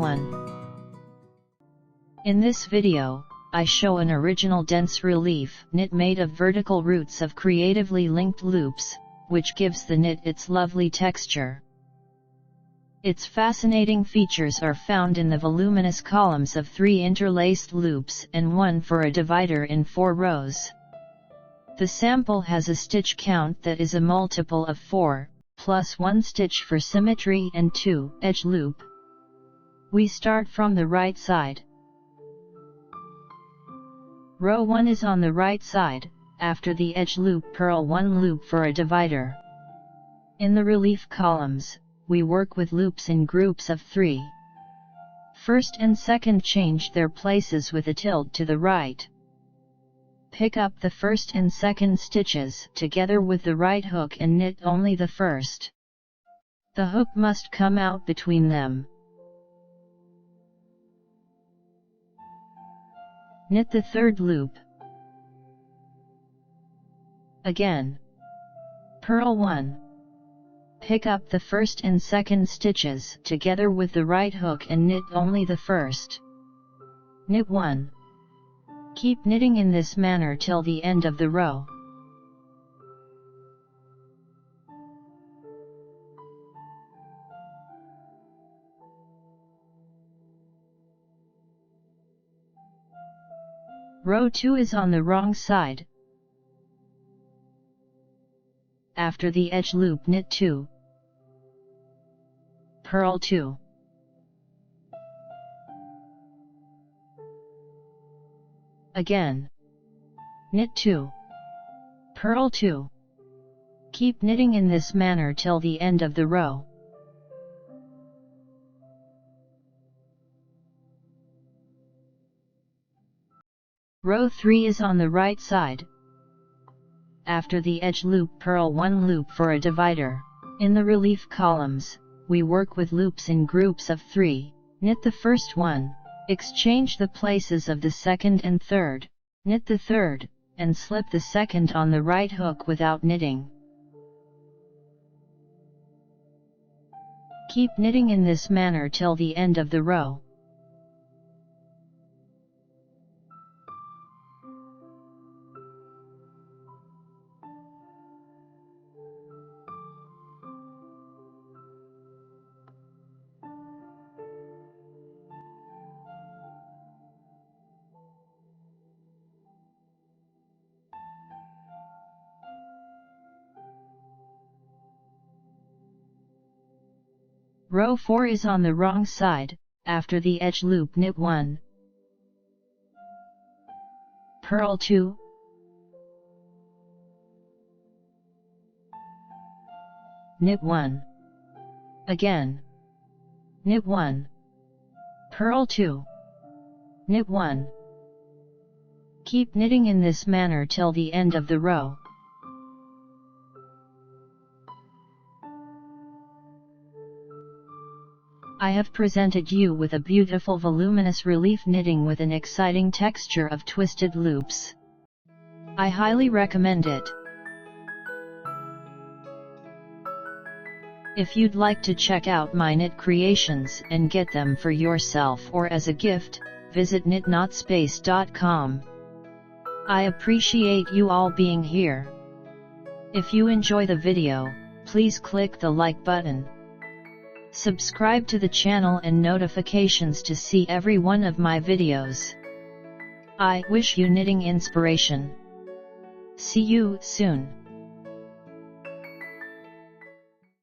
everyone. In this video, I show an original dense relief knit made of vertical roots of creatively linked loops, which gives the knit its lovely texture. Its fascinating features are found in the voluminous columns of 3 interlaced loops and 1 for a divider in 4 rows. The sample has a stitch count that is a multiple of 4, plus 1 stitch for symmetry and 2 edge loop. We start from the right side. Row 1 is on the right side, after the edge loop purl 1 loop for a divider. In the relief columns, we work with loops in groups of 3. First and second change their places with a tilde to the right. Pick up the first and second stitches together with the right hook and knit only the first. The hook must come out between them. Knit the third loop. Again. Purl 1. Pick up the first and second stitches together with the right hook and knit only the first. Knit 1. Keep knitting in this manner till the end of the row. Row 2 is on the wrong side. After the edge loop, knit 2. Purl 2. Again. Knit 2. Purl 2. Keep knitting in this manner till the end of the row. Row 3 is on the right side. After the edge loop, purl 1 loop for a divider. In the relief columns, we work with loops in groups of 3. Knit the first one, exchange the places of the second and third, knit the third, and slip the second on the right hook without knitting. Keep knitting in this manner till the end of the row. Row 4 is on the wrong side. After the edge loop, knit 1. Purl 2. Knit 1. Again. Knit 1. Purl 2. Knit 1. Keep knitting in this manner till the end of the row. I have presented you with a beautiful voluminous relief knitting with an exciting texture of twisted loops. I highly recommend it. If you'd like to check out my knit creations and get them for yourself or as a gift, visit knitnotspace.com. I appreciate you all being here. If you enjoy the video, please click the like button. Subscribe to the channel and notifications to see every one of my videos. I wish you knitting inspiration. See you soon.